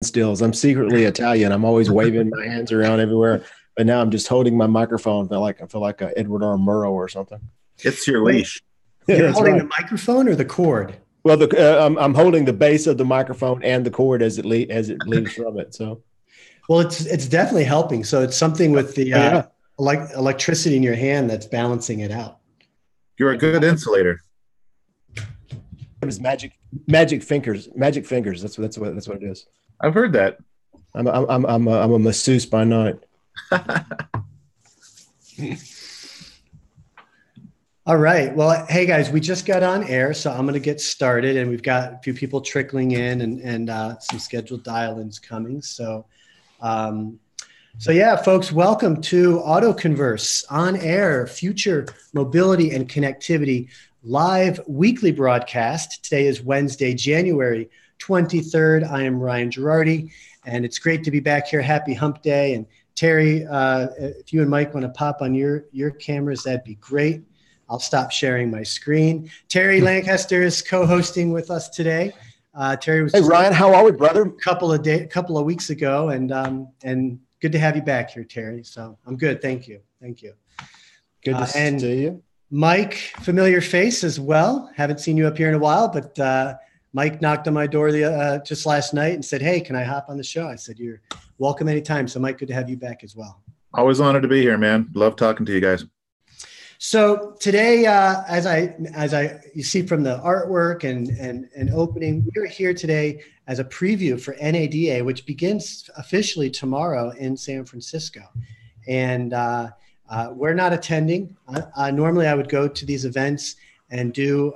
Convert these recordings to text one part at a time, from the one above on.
stills. I'm secretly Italian. I'm always waving my hands around everywhere. But now I'm just holding my microphone. I feel like a Edward R. Murrow or something. It's your Wait, leash. you're That's holding right. the microphone or the cord? Well, I'm holding the base of the microphone and the cord as it leaves from it. So, Well, it's definitely helping. So it's something with the yeah, electricity in your hand that's balancing it out. You're a good insulator. it's magic fingers. Magic fingers. That's what it is. I've heard that. I'm a masseuse by night. All right. Well, hey guys, we just got on air, so I'm going to get started, and we've got a few people trickling in and some scheduled dial-ins coming. So yeah, folks, welcome to Auto Converse on air, future mobility and connectivity live weekly broadcast. Today is Wednesday, January 23rd. I am Ryan Gerardi, and it's great to be back here. Happy Hump Day. And Terry, if you and Mike want to pop on your cameras, that'd be great. I'll stop sharing my screen. Terry Lancaster is co-hosting with us today. Terry was. Hey Ryan, how are we, brother? Couple of weeks ago, and good to have you back here, Terry. So I'm good. Thank you. Good to see you. Mike, familiar face as well. Haven't seen you up here in a while, but Mike knocked on my door just last night and said, "Hey, can I hop on the show?" I said, "You're welcome anytime." So Mike, good to have you back as well. Always honored to be here, man. Love talking to you guys. So today, as you see from the artwork and opening, we are here today as a preview for NADA, which begins officially tomorrow in San Francisco. And we're not attending. Normally, I would go to these events and do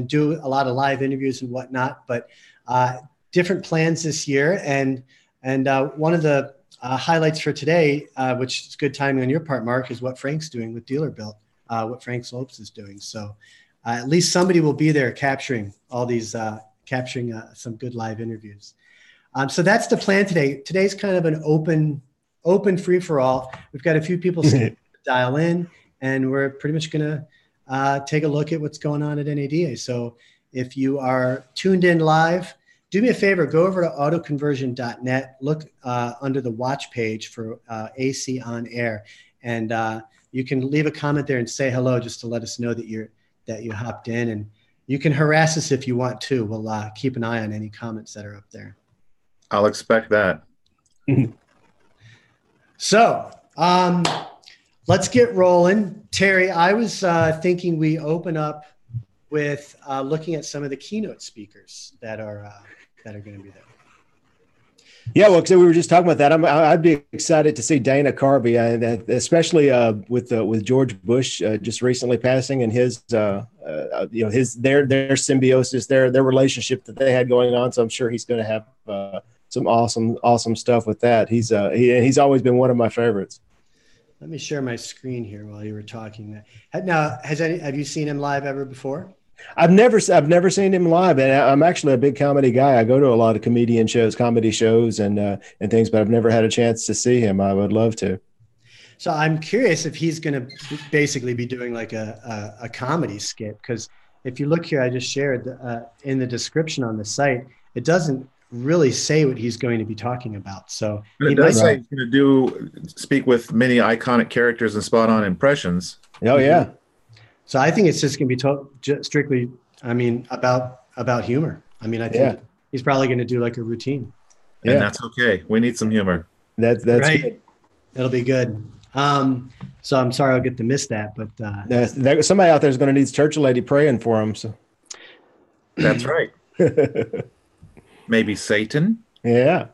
do a lot of live interviews and whatnot, but different plans this year. And one of the highlights for today, which is good timing on your part, Mark, is what Frank's doing with Dealer Built, what Frank Slopes is doing. So at least somebody will be there capturing all these, some good live interviews. So that's the plan today. Today's kind of an open free for all. We've got a few people dial in, and we're pretty much going to take a look at what's going on at NADA. So if you are tuned in live, do me a favor, go over to autoconversion.net, look under the watch page for AC on air, and you can leave a comment there and say hello just to let us know that you hopped in. And you can harass us if you want to. We'll keep an eye on any comments that are up there. I'll expect that. So let's get rolling. Terry, I was thinking we open up with looking at some of the keynote speakers that are going to be there. Yeah, well, because we were just talking about that, I'd be excited to see Dana Carvey, especially with George Bush just recently passing, and his their symbiosis, their relationship that they had going on. So I'm sure he's going to have some awesome stuff with that. He's always been one of my favorites. Let me share my screen here while you were talking. Now, have you seen him live ever before? I've never seen him live, and I'm actually a big comedy guy. I go to a lot of comedy shows and things, but I've never had a chance to see him. I would love to. So I'm curious if he's going to basically be doing like a comedy skit, because if you look here, I just shared in the description on the site, it doesn't really say what he's going to be talking about. So it does say he's going to speak with many iconic characters and spot on impressions. Oh yeah. So I think it's just going to be strictly, about humor. I think he's probably going to do like a routine. And that's okay. We need some humor. That's right. Good. It'll be good. So I'm sorry I'll get to miss that, but somebody out there is going to need church lady praying for him. So that's right. Maybe Satan. Yeah.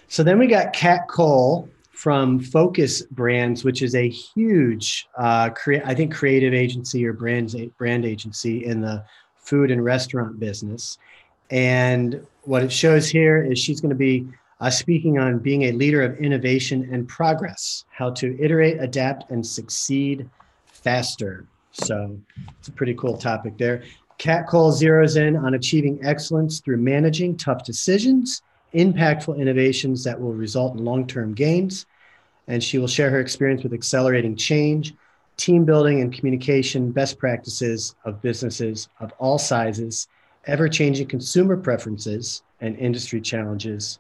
So then we got Kat Cole from Focus Brands, which is a huge, creative agency or brand agency in the food and restaurant business. And what it shows here is she's going to be speaking on being a leader of innovation and progress, how to iterate, adapt, and succeed faster. So it's a pretty cool topic there. Kat Cole zeroes in on achieving excellence through managing tough decisions, impactful innovations that will result in long-term gains. And she will share her experience with accelerating change, team building, and communication best practices of businesses of all sizes, ever-changing consumer preferences and industry challenges,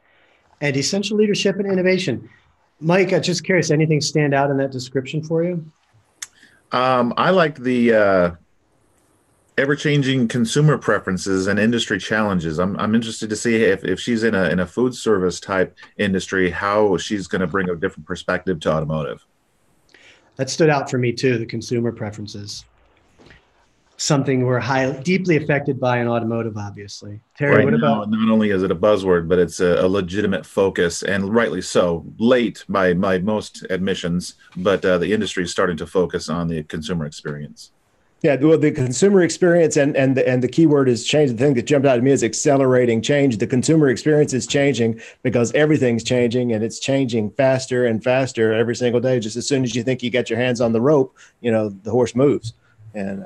and essential leadership and innovation. Mike, I'm just curious, anything stand out in that description for you? I liked the ever-changing consumer preferences and industry challenges. I'm interested to see if she's in a food service type industry, how she's going to bring a different perspective to automotive. That stood out for me too, the consumer preferences. Something we're deeply affected by in automotive, obviously. Terry, Right what now, about? not only is it a buzzword, but it's a legitimate focus, and rightly so. Late by most admissions, but the industry is starting to focus on the consumer experience. Yeah, well, the consumer experience and the key word is change. The thing that jumped out at me is accelerating change. The consumer experience is changing because everything's changing, and it's changing faster and faster every single day. Just as soon as you think you got your hands on the rope, the horse moves. And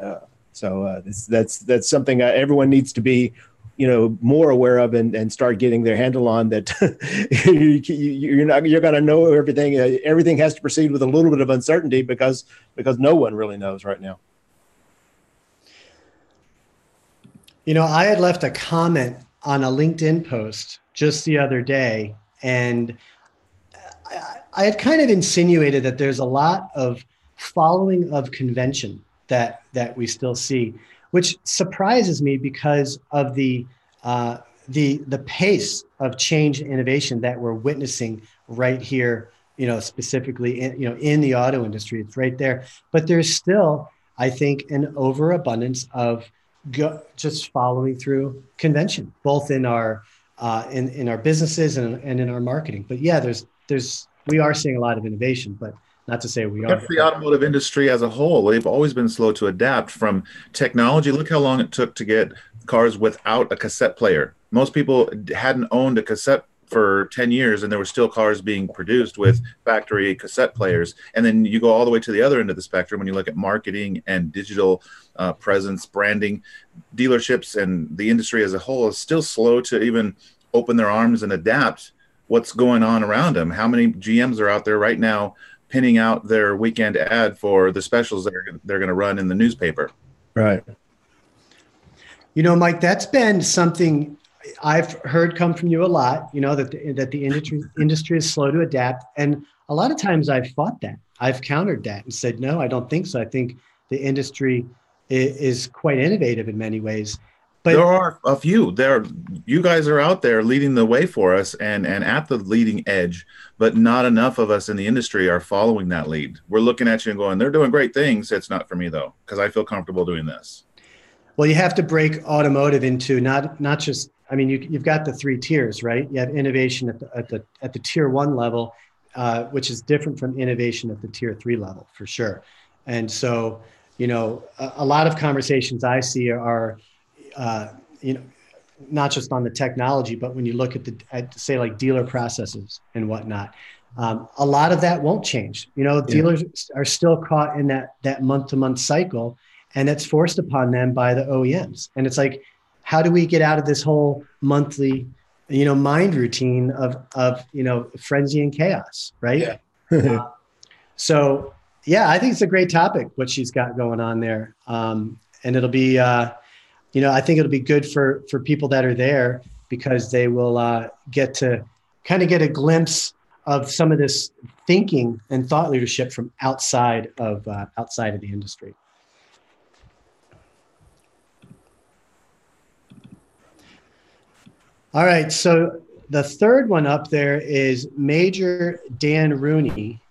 so that's something everyone needs to be, more aware of and start getting their handle on. That you're going to know everything. Everything has to proceed with a little bit of uncertainty because no one really knows right now. I had left a comment on a LinkedIn post just the other day, and I had kind of insinuated that there's a lot of following of convention that we still see, which surprises me because of the pace of change and innovation that we're witnessing right here, specifically in the auto industry. It's right there, but there's still, I think, an overabundance of just following through convention, both in our in our businesses and in our marketing. But yeah, we are seeing a lot of innovation, but not to say we are. That's the automotive industry as a whole. They've always been slow to adapt from technology. Look how long it took to get cars without a cassette player. Most people hadn't owned a cassette for 10 years, and there were still cars being produced with factory cassette players. And then you go all the way to the other end of the spectrum when you look at marketing and digital presence, branding. Dealerships and the industry as a whole is still slow to even open their arms and adapt what's going on around them. How many GMs are out there right now pinning out their weekend ad for the specials that they're going to run in the newspaper? Right. Mike, that's been something I've heard come from you a lot, that the industry is slow to adapt. And a lot of times I've fought that. I've countered that and said, no, I don't think so. I think the industry is quite innovative in many ways. But there are a few. You guys are out there leading the way for us and at the leading edge, but not enough of us in the industry are following that lead. We're looking at you and going, they're doing great things. It's not for me, though, because I feel comfortable doing this. Well, you have to break automotive into not just, you've got the three tiers, right? You have innovation at the tier 1 level, which is different from innovation at the tier 3 level, for sure. And so, a lot of conversations I see are, not just on the technology, but when you look at say like dealer processes and whatnot, a lot of that won't change. Dealers are still caught in that month-to-month cycle, and it's forced upon them by the OEMs. And it's like, how do we get out of this whole monthly, mind routine of frenzy and chaos, right? Yeah. So yeah, I think it's a great topic, what she's got going on there. And it'll be, I think it'll be good for people that are there, because they will get to kind of get a glimpse of some of this thinking and thought leadership from outside of the industry. All right, so the third one up there is Major Dan Rooney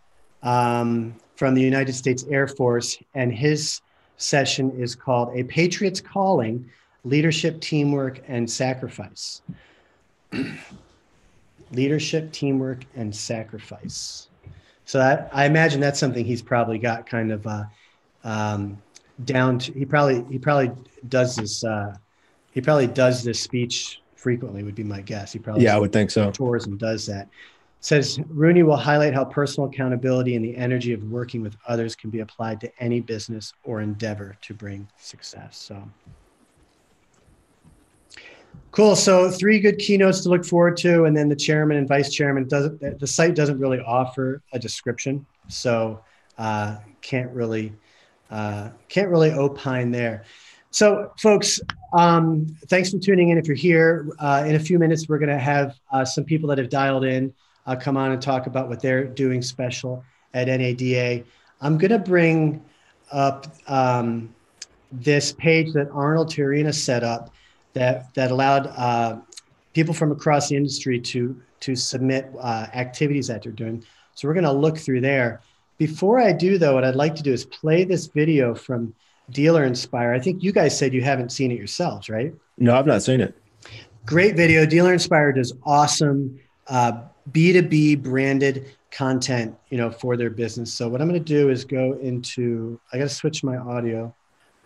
from the United States Air Force, and his session is called A Patriot's Calling, Leadership, Teamwork, and Sacrifice. Leadership, teamwork, and sacrifice. So I imagine that's something he's probably got kind of down to. He probably does this. He probably does this speech frequently, would be my guess. He probably I would think so. Tours and does that. It says Rooney will highlight how personal accountability and the energy of working with others can be applied to any business or endeavor to bring success. So cool. So 3 good keynotes to look forward to, and then the chairman and vice chairman the site doesn't really offer a description, so can't really opine there. So folks, Thanks for tuning in. If you're here, in a few minutes, we're going to have some people that have dialed in come on and talk about what they're doing special at NADA. I'm going to bring up this page that Arnold Tirina set up that allowed people from across the industry to submit activities that they're doing. So we're going to look through there. Before I do, though, what I'd like to do is play this video from Dealer Inspire. I think you guys said you haven't seen it yourselves, right? No, I've not seen it. Great video. Dealer Inspire does awesome B2B branded content, for their business. So what I'm going to do is go into, I got to switch my audio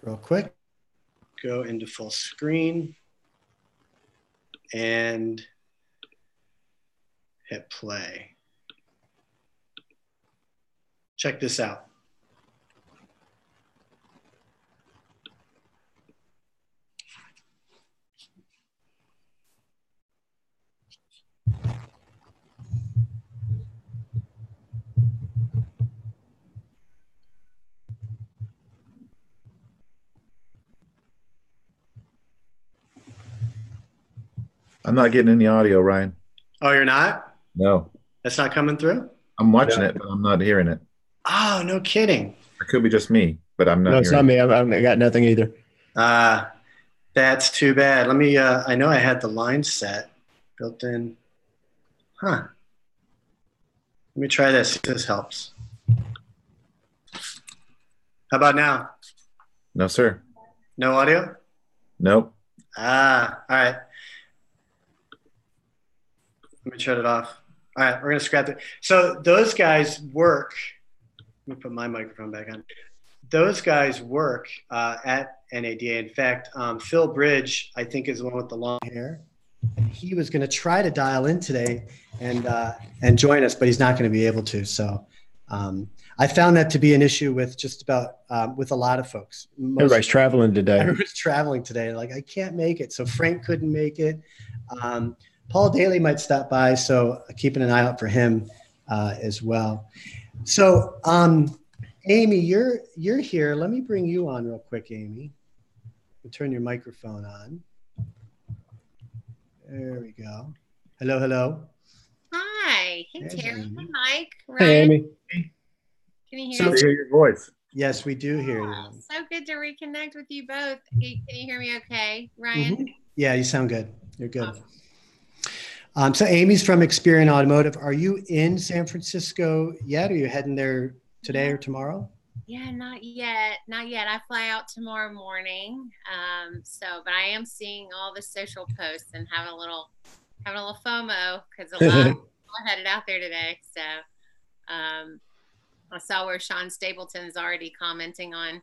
real quick. Go into full screen and hit play. Check this out. I'm not getting any audio, Ryan. Oh, you're not? No. That's not coming through? I'm watching it, but I'm not hearing it. Oh, no kidding. It could be just me, but I'm not No, it's hearing not me. I got nothing either. That's too bad. Let me, I know I had the line set built in. Huh. Let me try this. If this helps. How about now? No, sir. No audio? Nope. All right. Let me shut it off. All right, we're going to scrap it. So those guys work. Let me put my microphone back on. Those guys work at NADA. In fact, Phil Bridge, I think, is the one with the long hair. And he was going to try to dial in today and join us, but he's not going to be able to. So I found that to be an issue with just about with a lot of folks. Everybody's traveling today. Everybody's traveling today. Like, I can't make it. So Frank couldn't make it. Paul Daly might stop by, so keeping an eye out for him as well. So, Amy, you're here. Let me bring you on real quick, Amy. Turn your microphone on. There we go. Hello, hello. Hi. Hey, There's Terry. Amy. Hey, Mike. Ryan. Hey, Amy. Can you Good hear to me? hear your voice. Yes, we do hear you. Oh, so good to reconnect with you both. Can you hear me okay, Ryan? Mhm. Yeah, you sound good. You're good. Awesome. So Amy's from Experian Automotive. Are you in San Francisco yet? Are you heading there today or tomorrow? Yeah, not yet. Not yet. I fly out tomorrow morning. But I am seeing all the social posts and having a little FOMO because a lot of people are headed out there today. So I saw where Sean Stapleton's already commenting on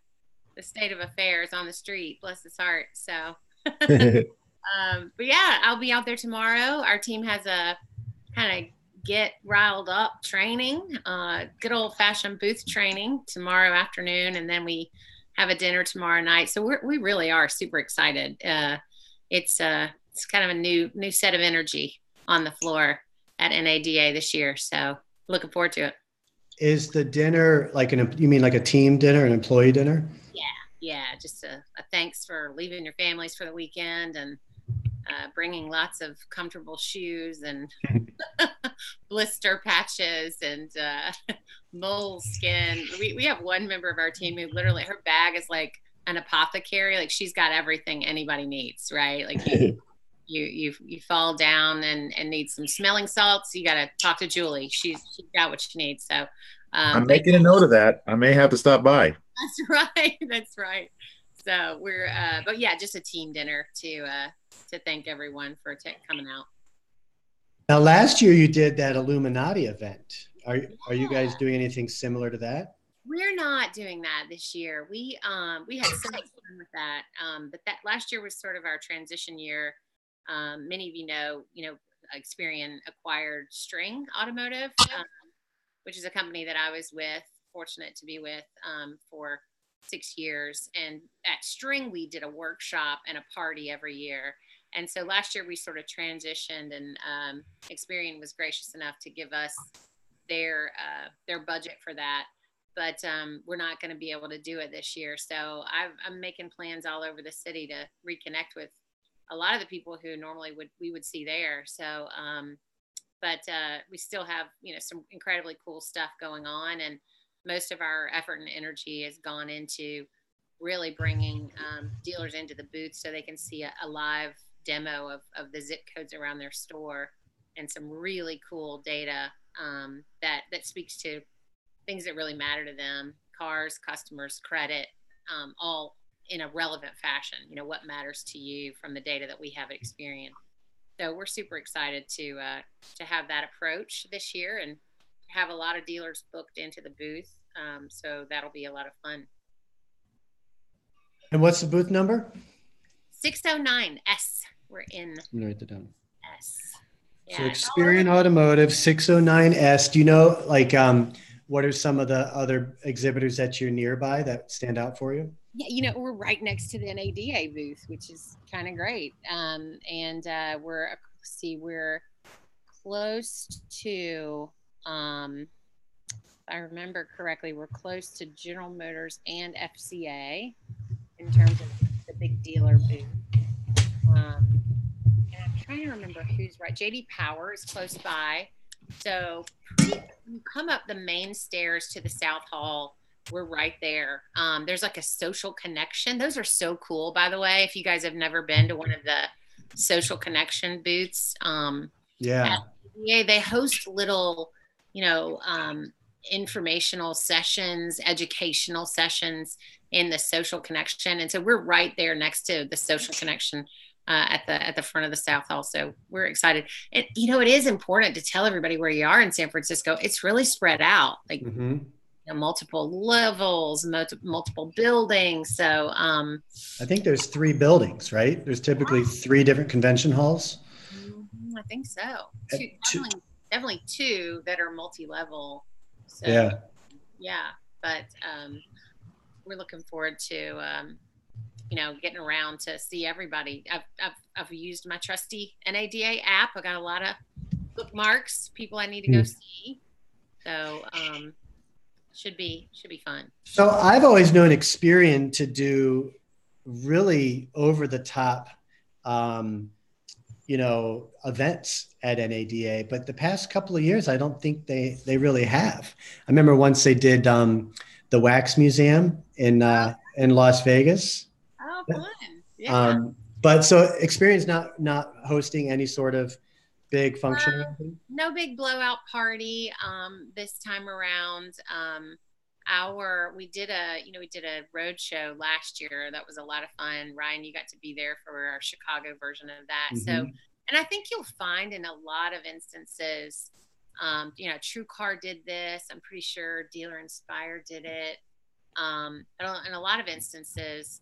the state of affairs on the street. Bless his heart. So, but yeah, I'll be out there tomorrow. Our team has a kind of get riled up training, good old fashioned booth training tomorrow afternoon. And then we have a dinner tomorrow night. So we really are super excited. It's kind of a new set of energy on the floor at NADA this year. So looking forward to it. Is the dinner like you mean like a team dinner, an employee dinner? Yeah. Just a thanks for leaving your families for the weekend and bringing lots of comfortable shoes and blister patches and moleskin. We have one member of our team who literally her bag is like an apothecary. Like she's got everything anybody needs, right? Like you fall down and need some smelling salts. You got to talk to Julie. She's got what she needs. So I'm making a note of that. I may have to stop by. That's right. That's right. So we're, but yeah, just a team dinner to thank everyone for coming out. Now, last year you did that Illuminati event. Are you guys doing anything similar to that? We're not doing that this year. We had so much fun with that. But that last year was sort of our transition year. Many of you know, Experian acquired String Automotive, which is a company that I was fortunate to be with for 6 years. And at String, we did a workshop and a party every year. And so last year we sort of transitioned, and Experian was gracious enough to give us their budget for that. we're not going to be able to do it this year. So I'm making plans all over the city to reconnect with a lot of the people who normally we would see there. So, but we still have, some incredibly cool stuff going on, and most of our effort and energy has gone into really bringing dealers into the booth so they can see a live demo of the zip codes around their store, and some really cool data that speaks to things that really matter to them: cars, customers, credit, all in a relevant fashion. What matters to you from the data that we have experienced. So we're super excited to have that approach this year, and have a lot of dealers booked into the booth. So that'll be a lot of fun. And what's the booth number? 609S. We're in. I'm gonna write that down. S. Yeah, so Experian Automotive 609S. Do you know, what are some of the other exhibitors that you're nearby that stand out for you? Yeah, we're right next to the NADA booth, which is kind of great. And we're close to, if I remember correctly, we're close to General Motors and FCA in terms of the big dealer booth. And I'm trying to remember who's right. JD Power is close by. So when you come up the main stairs to the South Hall, we're right there. There's like a social connection. Those are so cool, by the way. If you guys have never been to one of the social connection booths, yeah, they host little, informational sessions, educational sessions in the social connection. And so we're right there next to the social connection at the front of the South Hall. So we're excited. And, it is important to tell everybody where you are in San Francisco. It's really spread out, like multiple levels, multiple buildings. So I think there's 3 buildings, right? There's typically 3 different convention halls. I think so. Definitely 2 that are multi-level. So, yeah. But we're looking forward to getting around to see everybody. I've used my trusty NADA app. I got a lot of bookmarks, people I need to go see. So should be fun. So I've always known Experian to do really over the top events at NADA, but the past couple of years I don't think they really have. I remember once they did the Wax Museum in Las Vegas. Oh, fun. Yeah. But so Experian's not hosting any sort of big function or anything? No big blowout party this time around. We did a road show last year. That was a lot of fun. Ryan, you got to be there for our Chicago version of that. So, and I think you'll find in a lot of instances, TrueCar did this. I'm pretty sure Dealer Inspire did it. In a lot of instances,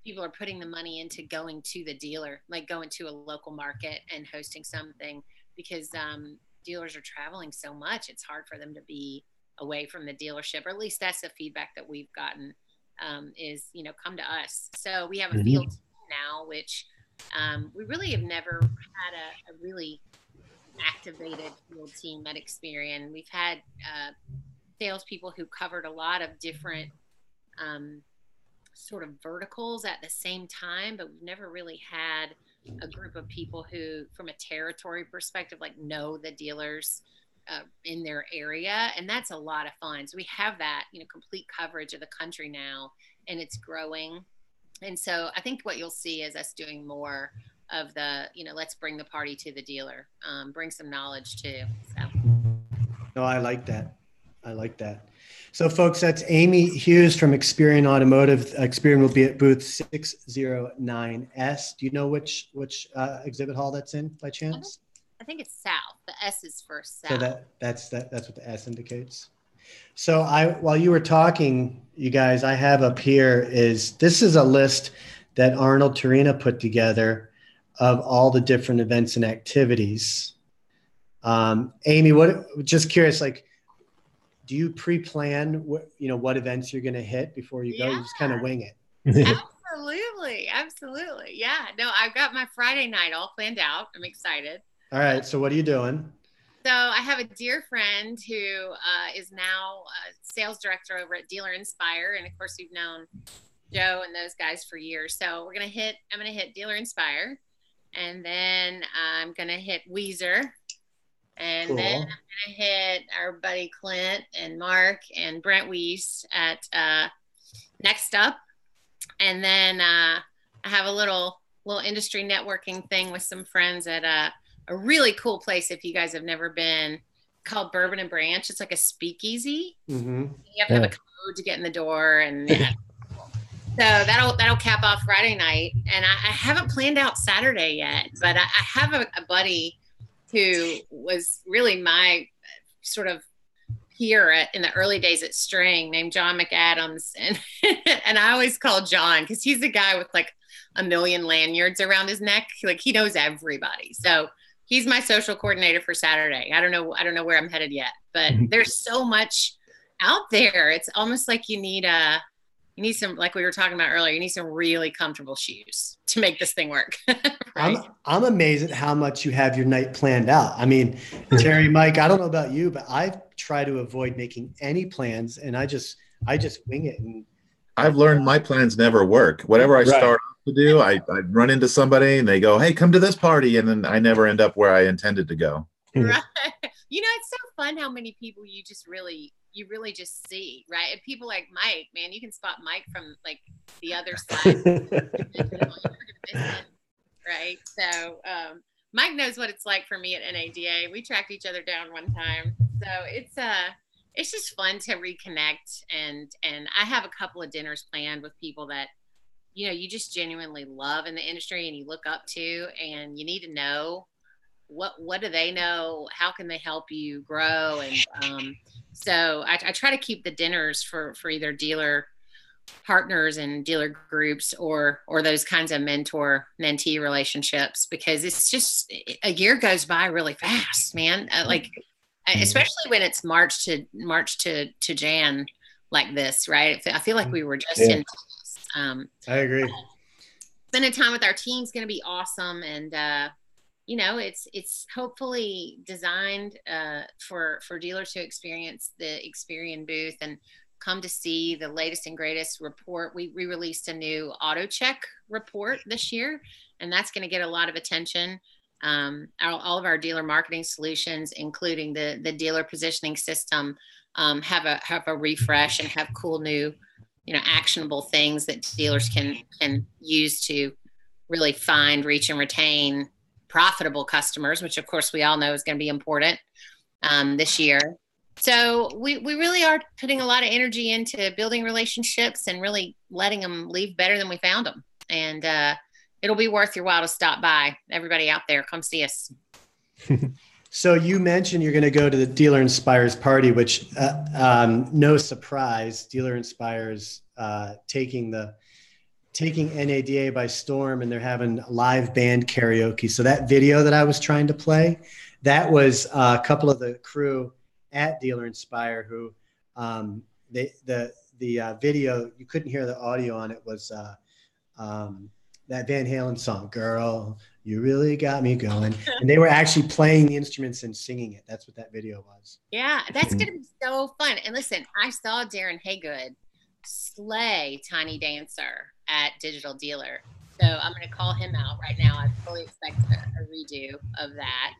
people are putting the money into going to the dealer, like going to a local market and hosting something, because dealers are traveling so much. It's hard for them to be away from the dealership, or at least that's the feedback that we've gotten, is, come to us. So we have a field team now, which we really have never had a really activated field team at Experian. We've had salespeople who covered a lot of different sort of verticals at the same time, but we've never really had a group of people who, from a territory perspective, know the dealers in their area. And that's a lot of fun. So we have that, complete coverage of the country now, and it's growing. And so I think what you'll see is us doing more of the, let's bring the party to the dealer, bring some knowledge too. So. No, I like that. So folks, that's Amy Hughes from Experian Automotive. Experian will be at booth 609S. Do you know which exhibit hall that's in by chance? I think it's south. The S is for south. So that's what the S indicates. So while you were talking, you guys, I have up here this is a list that Arnold Torina put together of all the different events and activities. Amy, just curious, do you pre-plan what events you're going to hit before you go? You just kind of wing it. Absolutely. Yeah. No, I've got my Friday night all planned out. I'm excited. All right. So what are you doing? So I have a dear friend who is now a sales director over at Dealer Inspire, and of course we've known Joe and those guys for years. So I'm gonna hit Dealer Inspire, and then I'm gonna hit Weezer, and Cool. then I'm gonna hit our buddy Clint and Mark and Brent Weiss at Next Up, and then I have a little industry networking thing with some friends at a really cool place, if you guys have never been, called Bourbon and Branch. It's like a speakeasy. Mm-hmm. You have to have a code to get in the door, and yeah. So that'll cap off Friday night, and I haven't planned out Saturday yet, but I have a buddy who was really my sort of peer in the early days at String, named John McAdams, and and I always call John because he's the guy with like a million lanyards around his neck. Like he knows everybody. So he's my social coordinator for Saturday. I don't know where I'm headed yet, but there's so much out there. It's almost like you need some, like we were talking about earlier, you need some really comfortable shoes to make this thing work. Right? I'm amazed at how much you have your night planned out. I mean, Terry, Mike, I don't know about you, but I try to avoid making any plans, and I just wing it. And I've learned my plans never work. Whatever I start off to do, I run into somebody and they go, "Hey, come to this party," and then I never end up where I intended to go. Right. You know, it's so fun how many people you really just see, right? And people like Mike, man, you can spot Mike from like the other side. Right. So Mike knows what it's like for me at NADA. We tracked each other down one time. So it's just fun to reconnect, and I have a couple of dinners planned with people that, you know, you just genuinely love in the industry and you look up to, and you need to know what do they know? How can they help you grow? And so I try to keep the dinners for either dealer partners and dealer groups or those kinds of mentor-mentee relationships, because it's just, a year goes by really fast, man. Like, especially when it's March to Jan like this, right? I feel like we were just in. I agree. Spending time with our team is going to be awesome, and you know, it's hopefully designed for dealers to experience the Experian booth and come to see the latest and greatest report. We released a new auto check report this year, and that's going to get a lot of attention. All of our dealer marketing solutions, including the dealer positioning system, have a refresh and have cool new, you know, actionable things that dealers can use to really find, reach, and retain profitable customers, which of course we all know is going to be important this year. So we really are putting a lot of energy into building relationships and really letting them leave better than we found them. And it'll be worth your while to stop by. Everybody out there, come see us. So you mentioned you're going to go to the Dealer Inspires party, which no surprise, Dealer Inspires taking NADA by storm, and they're having live band karaoke. So that video that I was trying to play, that was a couple of the crew at Dealer Inspire who the video, you couldn't hear the audio on it, was that Van Halen song, "Girl, You Really Got Me Going." And they were actually playing the instruments and singing it. That's what that video was. Yeah, that's going to be so fun. And listen, I saw Darren Haygood slay Tiny Dancer at Digital Dealer. So I'm going to call him out right now. I fully expect a redo of that.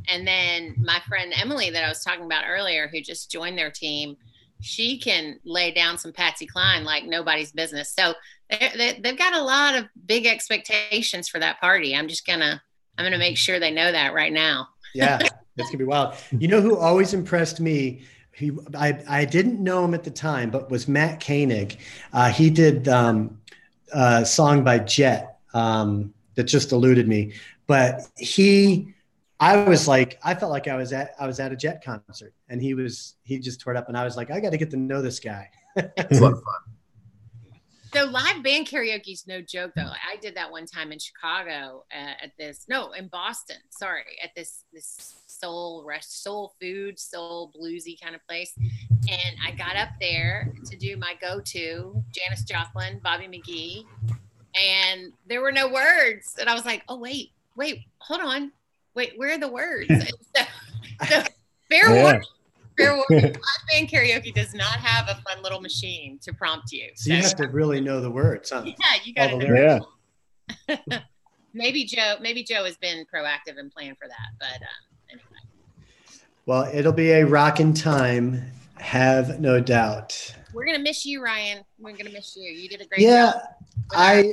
And then my friend Emily that I was talking about earlier, who just joined their team, she can lay down some Patsy Cline like nobody's business. So they've got a lot of big expectations for that party. I'm going to make sure they know that right now. Yeah, that's going to be wild. You know who always impressed me? I didn't know him at the time, but was Matt Koenig. He did a song by Jet that just eluded me. But I felt like I was at a Jet concert, and he just tore it up, and I was like, I got to get to know this guy. It's a lot of fun. So live band karaoke is no joke, though. I did that one time in Chicago in Boston. Sorry, at this soul food, soul bluesy kind of place. And I got up there to do my go-to, Janis Joplin, Bobby McGee, and there were no words. And I was like, oh, wait, hold on. Wait, where are the words? So fair warning. Fair warning. Live band karaoke does not have a fun little machine to prompt you. So you have to really know the words, huh? Yeah, you got to know. lyrics. Yeah. Maybe Joe has been proactive and planned for that, but anyway. Well, it'll be a rockin' time, have no doubt. We're gonna miss you, Ryan. We're gonna miss you. You did a great job with our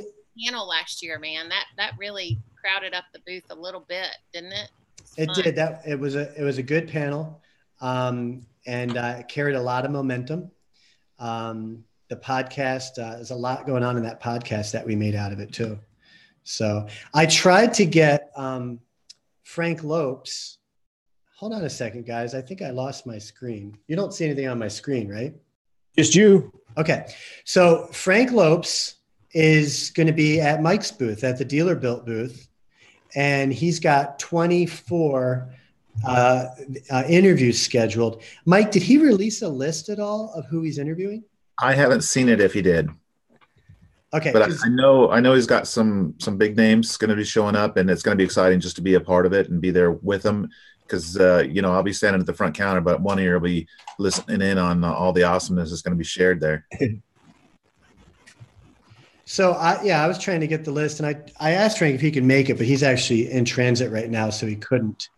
panel last year, man. That really crowded up the booth a little bit, didn't it? It did. It was a good panel, and carried a lot of momentum. The podcast, there's a lot going on in that podcast that we made out of it too. So I tried to get Frank Lopes. Hold on a second, guys. I think I lost my screen. You don't see anything on my screen, right? Just you. Okay. So Frank Lopes is going to be at Mike's booth, at the Dealer Built booth. And he's got 24 interviews scheduled. Mike, did he release a list at all of who he's interviewing? I haven't seen it if he did. Okay. But I know he's got some big names going to be showing up, and it's going to be exciting just to be a part of it and be there with them. Because, I'll be standing at the front counter, but one ear will be listening in on all the awesomeness that's going to be shared there. So, I was trying to get the list, and I asked Frank if he could make it, but he's actually in transit right now, so he couldn't.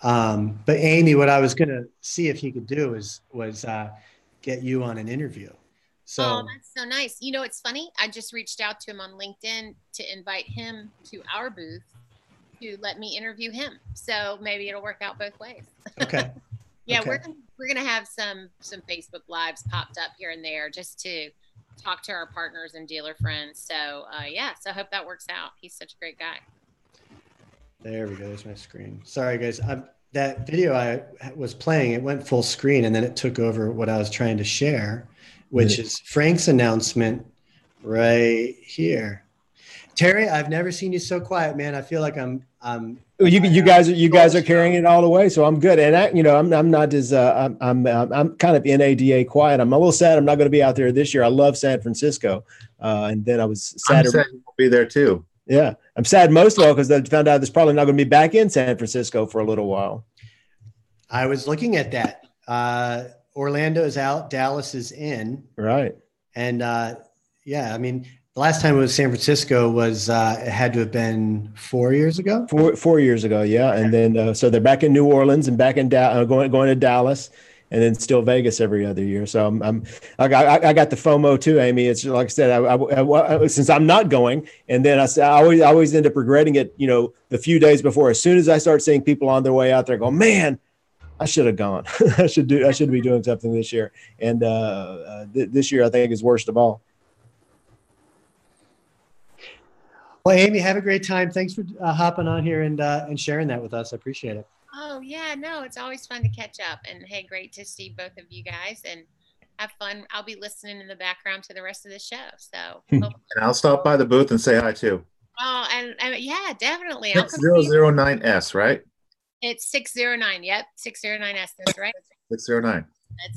But Amy, what I was going to see if he could do was get you on an interview. So, oh, that's so nice. You know, it's funny. I just reached out to him on LinkedIn to invite him to our booth to let me interview him. So maybe it'll work out both ways. Okay. Yeah, okay. we're gonna have some Facebook Lives popped up here and there just to talk to our partners and dealer friends. So so I hope that works out. He's such a great guy. There we go. There's my screen. Sorry, guys. That video I was playing, it went full screen, and then it took over what I was trying to share, which is Frank's announcement right here. Terry, I've never seen you so quiet, man. I feel like I'm you guys are carrying it all the way, so I'm good. And I'm not as I'm kind of NADA quiet. I'm a little sad I'm not going to be out there this year. I love San Francisco, and then I was sad. I'm sad you won't be there too. Yeah, I'm sad most of all because I found out there's probably not going to be back in San Francisco for a little while. I was looking at that. Orlando is out, Dallas is in, right? And I mean, the last time it was San Francisco was it had to have been 4 years ago. 4 years ago, yeah. And then so they're back in New Orleans and back in going to Dallas, and then still Vegas every other year. So I got the FOMO too, Amy. It's like I said, I since I'm not going, and then I always end up regretting it. The few days before, as soon as I start seeing people on their way out there, go, man, I should have gone. I should be doing something this year. And this year I think is worst of all. Well, Amy, have a great time. Thanks for hopping on here and sharing that with us. I appreciate it. Oh, yeah, no, it's always fun to catch up. And hey, great to see both of you guys and have fun. I'll be listening in the background to the rest of the show. So, and I'll stop by the booth and say hi too. Oh, and yeah, definitely. 6009S, right? It's 609. Yep, 609S. That's right. 609.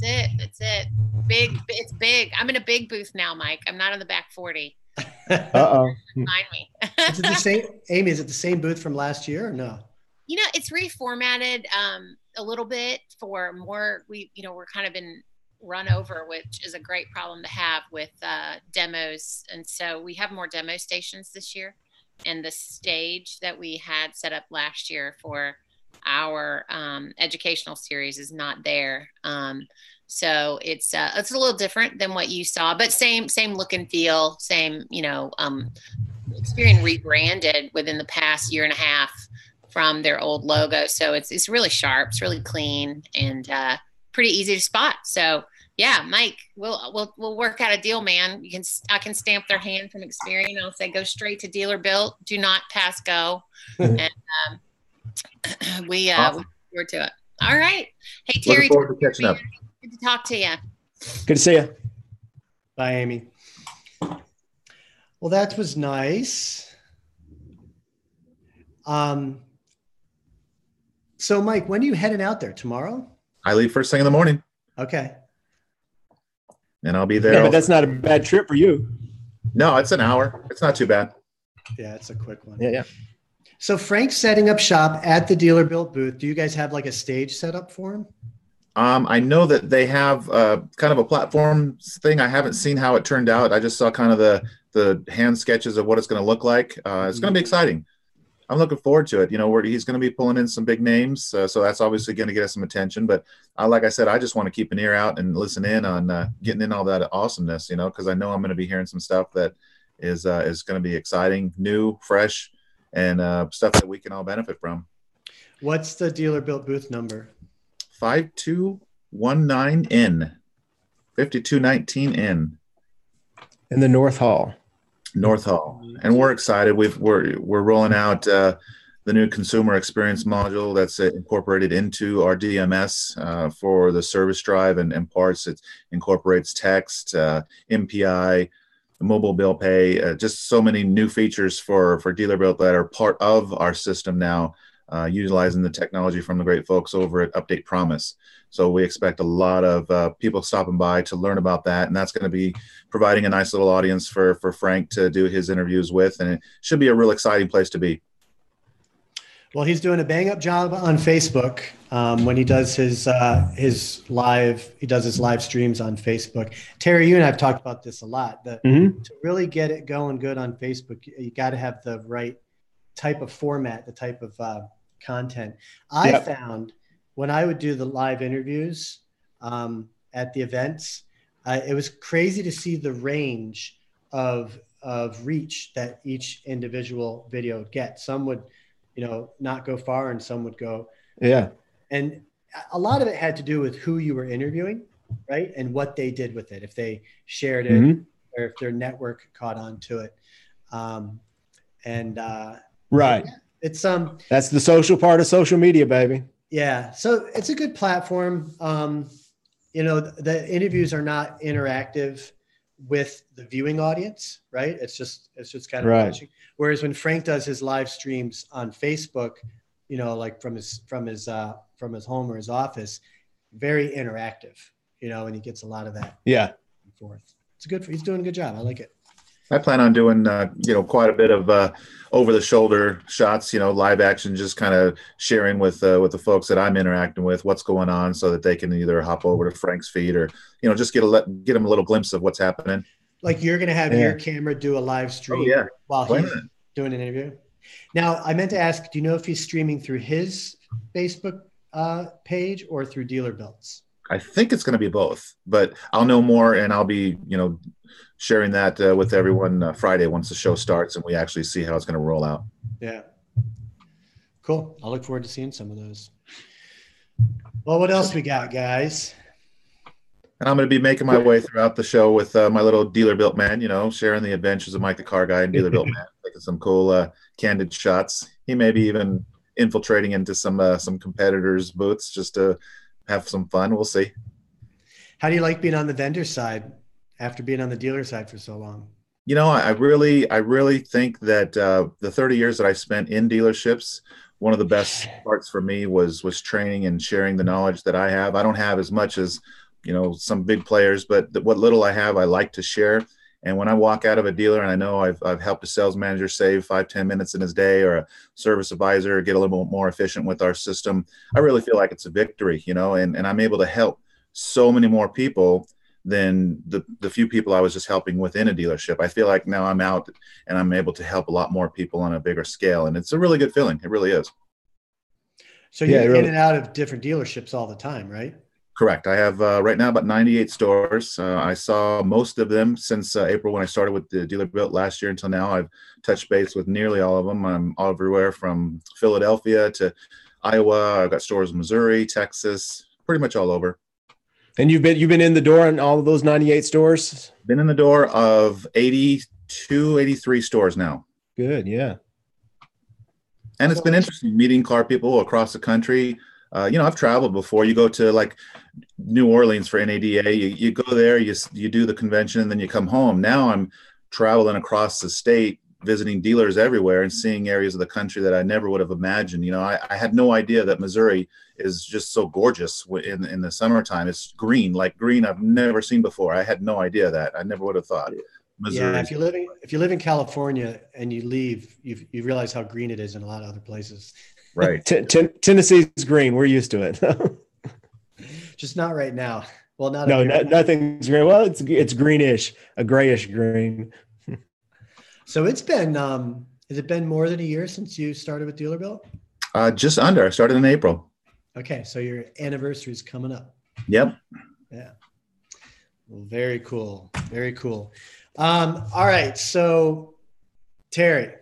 That's it. Big. It's big. I'm in a big booth now, Mike. I'm not in the back 40. Uh-oh. Remind me. Is it the same, Amy? Is it the same booth from last year or no? It's reformatted a little bit for more. We're kind of been run over, which is a great problem to have with demos, and so we have more demo stations this year. And the stage that we had set up last year for our educational series is not there. So it's a little different than what you saw, but same look and feel, same, Experian rebranded within the past year and a half from their old logo. So it's really sharp, it's really clean, and pretty easy to spot. So yeah, Mike, we'll work out a deal, man. I can stamp their hand from Experian. I'll say, go straight to Dealer Built, do not pass go. And we look forward to it. All right. Hey, Terry. Looking forward to catching up. Good to talk to you. Good to see you. Bye, Amy. Well, that was nice. So, Mike, when are you heading out there? Tomorrow? I leave first thing in the morning. Okay. And I'll be there. Yeah, but that's not a bad trip for you. No, it's an hour. It's not too bad. Yeah, it's a quick one. Yeah. So Frank's setting up shop at the Dealer Built booth. Do you guys have like a stage set up for him? I know that they have kind of a platform thing. I haven't seen how it turned out. I just saw kind of the hand sketches of what it's going to look like. It's going to be exciting. I'm looking forward to it. You know, he's going to be pulling in some big names, so that's obviously going to get us some attention. But like I said, I just want to keep an ear out and listen in on getting in all that awesomeness. You know, because I know I'm going to be hearing some stuff that is going to be exciting, new, fresh, and stuff that we can all benefit from. What's the Dealer Built booth number? 5219N, 5219N. In the North Hall. North Hall, and we're excited. We're rolling out the new consumer experience module that's incorporated into our DMS for the service drive and parts. It incorporates text, MPI, mobile bill pay, just so many new features for Dealer Built that are part of our system now, utilizing the technology from the great folks over at Update Promise. So we expect a lot of people stopping by to learn about that, and that's going to be providing a nice little audience for Frank to do his interviews with, and it should be a real exciting place to be. Well, he's doing a bang up job on Facebook when he does his live streams on Facebook. Terry, you and I have talked about this a lot. To really get it going good on Facebook, you got to have the right type of format, the type of content. I found when I would do the live interviews at the events, it was crazy to see the range of reach that each individual video would get. Some would, not go far, and some would go. Yeah. And a lot of it had to do with who you were interviewing, right? And what they did with it, if they shared it or if their network caught on to it. Right. It's that's the social part of social media, baby. Yeah. So it's a good platform. The interviews are not interactive with the viewing audience, right? It's just kind of watching. Whereas when Frank does his live streams on Facebook, like from his home or his office, very interactive, and he gets a lot of that. Yeah. Forth. He's doing a good job. I like it. I plan on doing, quite a bit of over-the-shoulder shots, live action, just kind of sharing with the folks that I'm interacting with what's going on, so that they can either hop over to Frank's feed or, just get them a little glimpse of what's happening. Like you're going to have your camera do a live stream while he's doing an interview. Now, I meant to ask, do you know if he's streaming through his Facebook page or through Dealer Built's? I think it's going to be both, but I'll know more, and I'll be, sharing that with everyone Friday once the show starts and we actually see how it's going to roll out. Yeah. Cool. I'll look forward to seeing some of those. Well, what else we got, guys? And I'm going to be making my way throughout the show with my little Dealer Built man, sharing the adventures of Mike the Car Guy and Dealer Built man, taking some cool candid shots. He may be even infiltrating into some competitors' booths just to have some fun. We'll see. How do you like being on the vendor side after being on the dealer side for so long? I really think that the 30 years that I spent in dealerships, one of the best parts for me was training and sharing the knowledge that I have. I don't have as much as, some big players, but what little I have, I like to share. And when I walk out of a dealer and I know I've helped a sales manager save 5-10 minutes in his day, or a service advisor get a little bit more efficient with our system, I really feel like it's a victory, and I'm able to help so many more people than the few people I was just helping within a dealership. I feel like now I'm out and I'm able to help a lot more people on a bigger scale. And it's a really good feeling. It really is. So you're in and out of different dealerships all the time, right? Correct. I have right now about 98 stores. I saw most of them since April when I started with the Dealer Built last year until now. I've touched base with nearly all of them. I'm all everywhere from Philadelphia to Iowa. I've got stores in Missouri, Texas, pretty much all over. And you've been in the door in all of those 98 stores? Been in the door of 82, 83 stores now. Good, yeah. And it's been interesting meeting car people across the country. I've traveled before. You go to like New Orleans for NADA, you go there, you do the convention, and then you come home. Now I'm traveling across the state, visiting dealers everywhere and seeing areas of the country that I never would have imagined. I had no idea that Missouri is just so gorgeous in the summertime. It's green I've never seen before. I had no idea that. I never would have thought. Missouri. Yeah, if you live in California and you leave, you realize how green it is in a lot of other places. Right. Tennessee's green. We're used to it. Just not right now. Well, not No, up here. nothing's green. Well, it's greenish, a grayish green. So it's been has it been more than a year since you started with Dealer Bill? Just under. I started in April. Okay, so your anniversary is coming up. Yep. Yeah. Well, very cool. Very cool. All right. So Terry,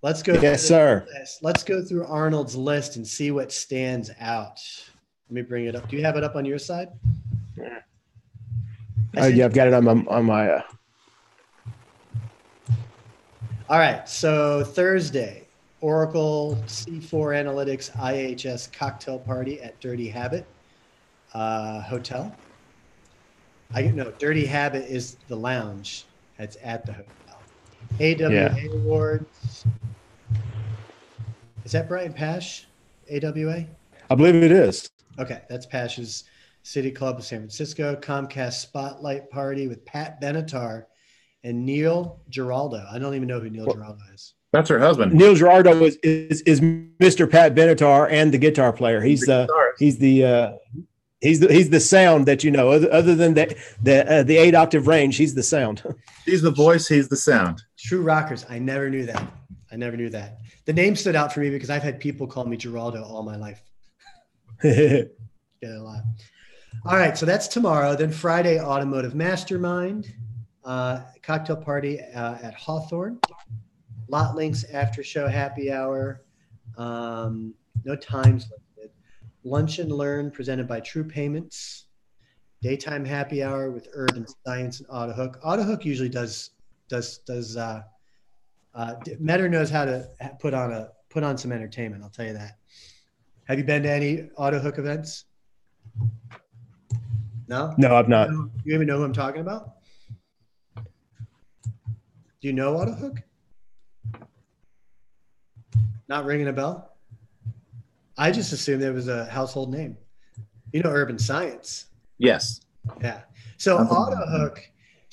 let's go. Yes, sir. Let's go through Arnold's list and see what stands out. Let me bring it up. Do you have it up on your side? Yeah, I've got it on my. All right. So Thursday, Oracle C4 Analytics IHS cocktail party at Dirty Habit Hotel. Dirty Habit is the lounge. That's at the hotel. AWA Awards. Is that Brian Pash? AWA? I believe it is. Okay, that's Pash's City Club of San Francisco. Comcast Spotlight Party with Pat Benatar and Neil Giraldo. I don't even know who Neil Giraldo is. That's her husband. Neil Giraldo is Mr. Pat Benatar and the guitar player. He's the sound that you know. Other than the 8-octave range, he's the sound. He's the voice. He's the sound. True rockers. I never knew that. The name stood out for me because I've had people call me Giraldo all my life. Get it a lot. All right, so that's tomorrow. Then Friday, Automotive Mastermind, cocktail party at Hawthorne. Lot Links after show happy hour. No times listed. Lunch and Learn presented by True Payments. Daytime happy hour with Urban Science and AutoHook. AutoHook usually does Metter knows how to put on some entertainment. I'll tell you that. Have you been to any AutoHook events? No? No, I've not. You even know who I'm talking about? Do you know AutoHook? Not ringing a bell? I just assumed it was a household name. You know Urban Science. Yes. Yeah. So AutoHook,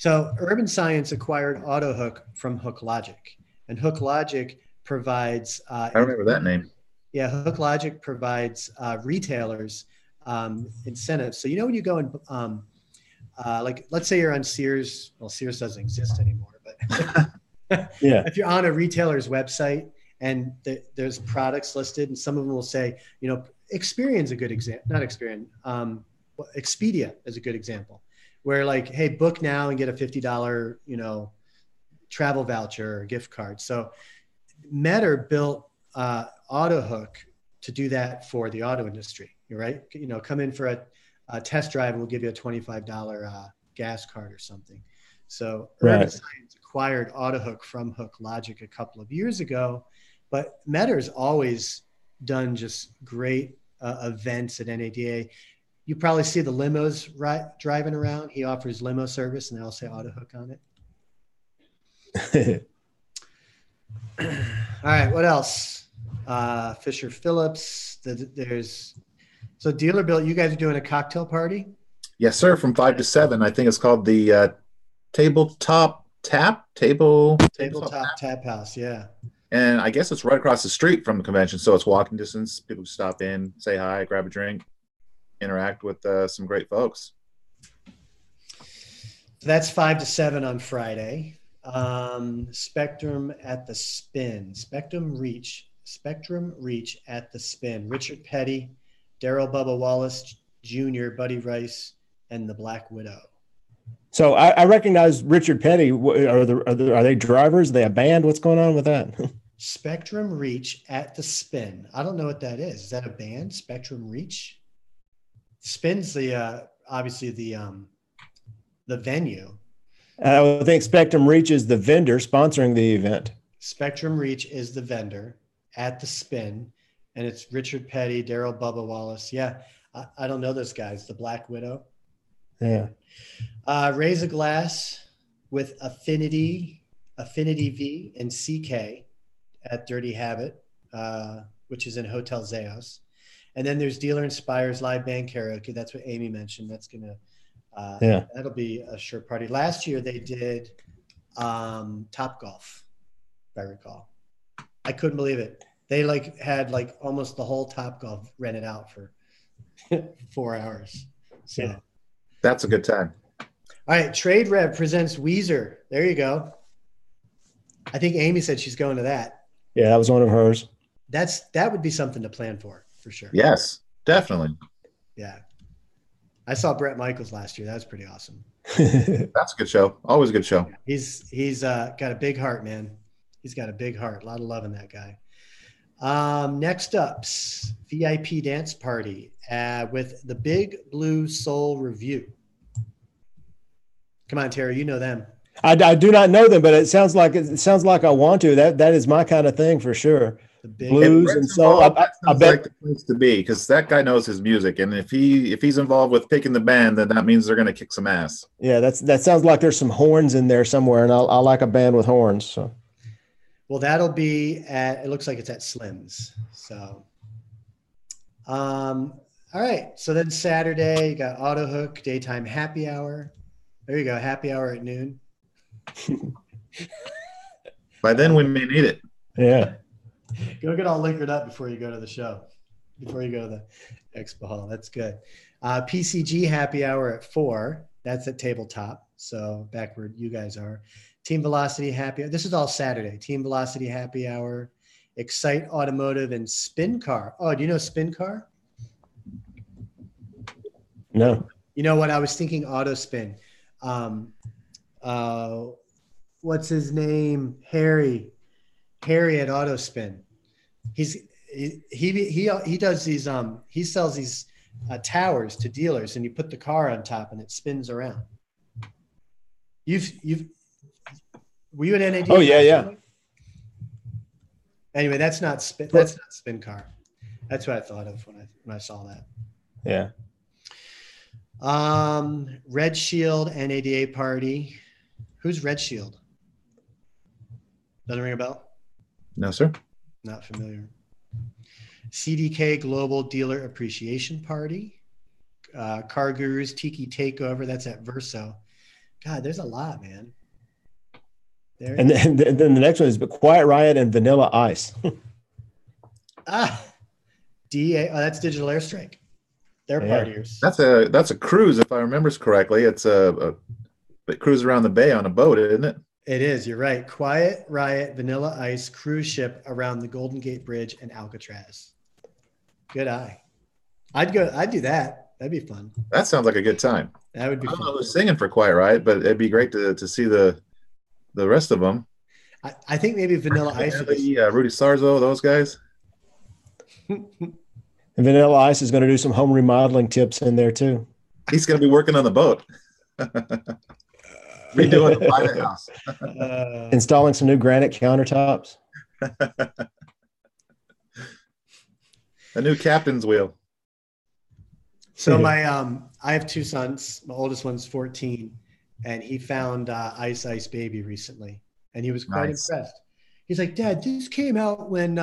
Urban Science acquired AutoHook from HookLogic. And HookLogic provides I remember that name. Yeah, HookLogic provides retailers incentives. So when you go and like, let's say you're on Sears. Well, Sears doesn't exist anymore, but yeah, if you're on a retailer's website and there's products listed, and some of them will say, Experian's a good example. Not Experian. Expedia is a good example, where like, hey, book now and get a $50 travel voucher or gift card. So Metter built AutoHook to do that for the auto industry. You're right. Come in for a test drive and we'll give you a $25 gas card or something. So Urban Science acquired AutoHook from HookLogic a couple of years ago, but Metter's always done just great events at NADA. You probably see the limos driving around. He offers limo service and they'll say AutoHook on it. All right. What else? Fisher Phillips. So Dealer Bill, you guys are doing a cocktail party? Yes, sir. From 5 to 7. I think it's called the Tabletop Tap House. Yeah. And I guess it's right across the street from the convention. So it's walking distance. People stop in, say hi, grab a drink, interact with some great folks. So that's 5 to 7 on Friday. Spectrum at the Spin. Spectrum Reach at the Spin. Richard Petty, Daryl Bubba Wallace Jr., Buddy Rice, and the Black Widow. So I recognize Richard Petty. Are they drivers? Are they a band? What's going on with that? Spectrum Reach at the Spin. I don't know what that is. Is that a band? Spectrum Reach? Spin's the obviously the venue. I would think Spectrum Reach is the vendor sponsoring the event. Spectrum Reach is the vendor at the Spin, and it's Richard Petty, Daryl Bubba Wallace. Yeah, I don't know those guys. The Black Widow. Yeah. Raise a Glass with Affinity V, and CK at Dirty Habit, which is in Hotel Zeos. And then there's Dealer Inspires live band karaoke. That's what Amy mentioned. That's gonna that'll be a sure party. Last year they did Top Golf, if I recall. I couldn't believe it. They had almost the whole Top Golf rented out for 4 hours. So yeah. That's a good time. All right, Trade Rev presents Weezer. There you go. I think Amy said she's going to that. Yeah, that was one of hers. That would be something to plan for sure. Yes, definitely. Yeah. I saw Bret Michaels last year. That was pretty awesome. That's a good show. Always a good show. He's got a big heart, man. He's got a big heart. A lot of love in that guy. Next up, VIP dance party with the Big Blue Soul Review. Come on, Terry, you know them. I do not know them, but it sounds like I want to. That is my kind of thing for sure. The blues and soul. I bet like the place to be, because that guy knows his music, and if he's involved with picking the band, then that means they're going to kick some ass. Yeah, that sounds like there's some horns in there somewhere, and I like a band with horns. So, well, that'll be at. It looks like it's at Slim's. So, all right. So then Saturday, you got Auto Hook Daytime Happy Hour. There you go, happy hour at noon. By then we may need it. Yeah. Go get all liquored up before you go to the show, before you go to the expo hall. That's good. PCG happy hour at 4. That's at Tabletop. So back where you guys are. Team Velocity happy hour. This is all Saturday. Team Velocity happy hour. Excite Automotive and Spin Car. Oh, do you know Spin Car? No. You know what? I was thinking Auto Spin. What's his name? Harry at Autospin. He does these he sells these towers to dealers, and you put the car on top and it spins around. Were you at NAD? Oh yeah. Anyway, that's not Spin Car. That's what I thought of when I saw that. Yeah. Red Shield NADA party. Who's Red Shield? Doesn't ring a bell? No, sir. Not familiar. CDK Global Dealer Appreciation Party. Car Gurus Tiki Takeover. That's at Verso. God, there's a lot, man. And then the next one is Quiet Riot and Vanilla Ice. DA. Oh, that's Digital Airstrike. They're partiers. That's a cruise, if I remember correctly. It's a cruise around the bay on a boat, isn't it? It is. You're right. Quiet Riot, Vanilla Ice cruise ship around the Golden Gate Bridge and Alcatraz. Good eye. I'd do that. That'd be fun. That sounds like a good time. That would be fun. I don't know who's singing for Quiet Riot, but it'd be great to see the rest of them. I think maybe Vanilla Ice. Rudy Sarzo, those guys. And Vanilla Ice is going to do some home remodeling tips in there too. He's going to be working on the boat. Redoing the pilot house. Installing some new granite countertops. A new captain's wheel. So I have 2 sons. My oldest one's 14, and he found Ice Ice Baby recently, and he was quite impressed. He's like, Dad, this came out when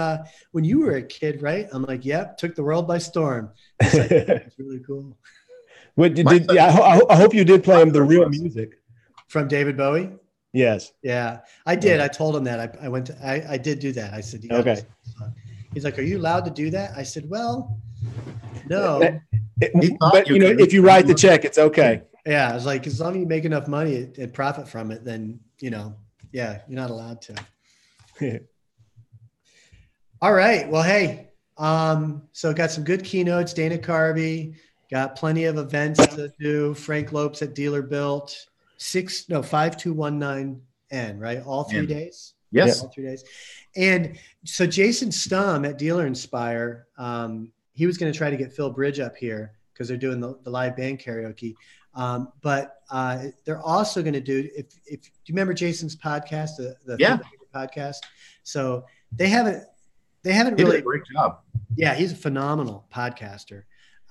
you were a kid, right? I'm like, yep, took the world by storm. He's like, that's really cool. I hope you did play him the real music. From David Bowie? Yes. Yeah, I did. I told him that. I did do that. I said, okay. He's like, are you allowed to do that? I said, well, no. But if you write the check, it's okay. Yeah, I was like, as long as you make enough money and profit from it, then, yeah, you're not allowed to. All right. Well, hey, so got some good keynotes. Dana Carvey, got plenty of events to do. Frank Lopes at Dealer Built. 5219N, right? All 3 days? Yes. All 3 days. And so Jason Stum at Dealer Inspire, he was going to try to get Phil Bridge up here because they're doing the live band karaoke. But they're also going to do, do you remember Jason's podcast, the podcast? So they haven't really did a great job. Yeah, he's a phenomenal podcaster.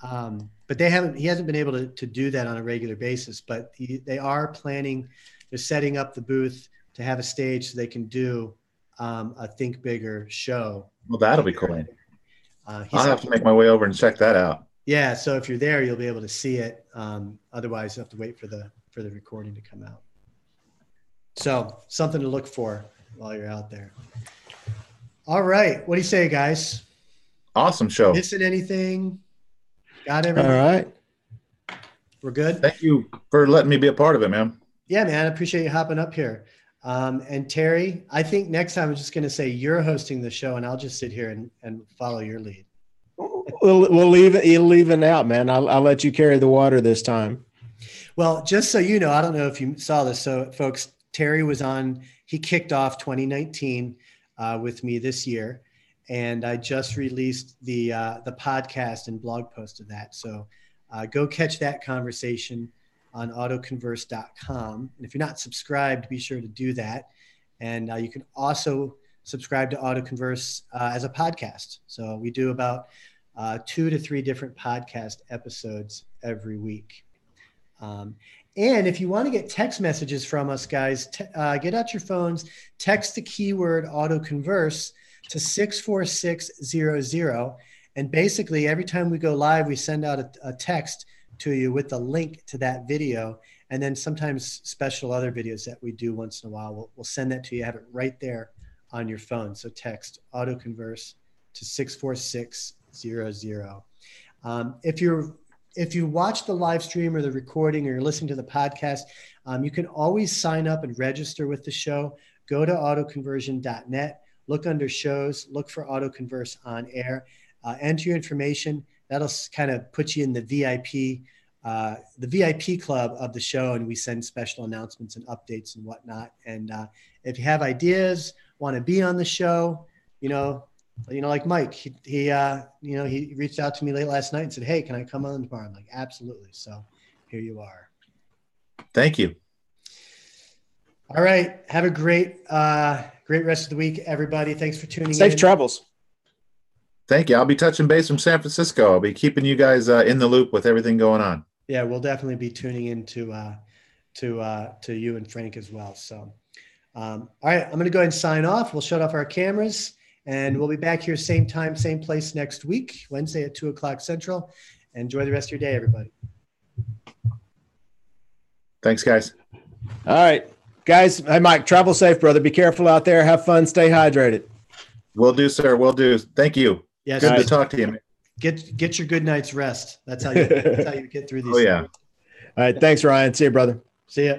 But he hasn't been able to do that on a regular basis, but they are planning, they're setting up the booth to have a stage so they can do a Think Bigger show. Well, that'll be cool. I'll have to make my way over and check that out. Yeah, so if you're there, you'll be able to see it. Otherwise, you'll have to wait for the recording to come out. So something to look for while you're out there. All right. What do you say, guys? Awesome show. Missing anything? Got everything? All right. We're good? Thank you for letting me be a part of it, man. Yeah, man. I appreciate you hopping up here. And Terry, I think next time I'm just going to say you're hosting the show and I'll just sit here and follow your lead. We'll leave it. You'll leave it out, man. I'll let you carry the water this time. Well, just so you know, I don't know if you saw this. So folks, Terry was on, he kicked off 2019 with me this year. And I just released the podcast and blog post of that. So go catch that conversation on autoconverse.com. And if you're not subscribed, be sure to do that. And you can also subscribe to AutoConverse as a podcast. So we do about 2 to 3 different podcast episodes every week. And if you want to get text messages from us, guys, get out your phones, text the keyword AutoConverse to 64600. And basically, every time we go live, we send out a text to you with the link to that video. And then sometimes special other videos that we do once in a while, we'll send that to you, have it right there on your phone. So text AutoConverse to 64600. If you watch the live stream or the recording or you're listening to the podcast, you can always sign up and register with the show. Go to autoconversion.net, look under shows, look for AutoConverse on air, enter your information. That'll kind of put you in the VIP club of the show, and we send special announcements and updates and whatnot. And if you have ideas, want to be on the show, like Mike, he reached out to me late last night and said, "Hey, can I come on tomorrow?" I'm like, "Absolutely." So here you are. Thank you. All right. Have a great rest of the week, everybody. Thanks for tuning in. Safe travels. Thank you. I'll be touching base from San Francisco. I'll be keeping you guys in the loop with everything going on. Yeah, we'll definitely be tuning in to you and Frank as well. So, all right, I'm going to go ahead and sign off. We'll shut off our cameras, and we'll be back here same time, same place next week, Wednesday at 2:00 Central. Enjoy the rest of your day, everybody. Thanks, guys. All right, guys. Hey, Mike, travel safe, brother. Be careful out there. Have fun. Stay hydrated. Will do, sir. Will do. Thank you. Yes. Good to talk to you. Get your good night's rest. That's how you get through these. Oh, yeah. All right. Thanks, Ryan. See you, brother. See ya.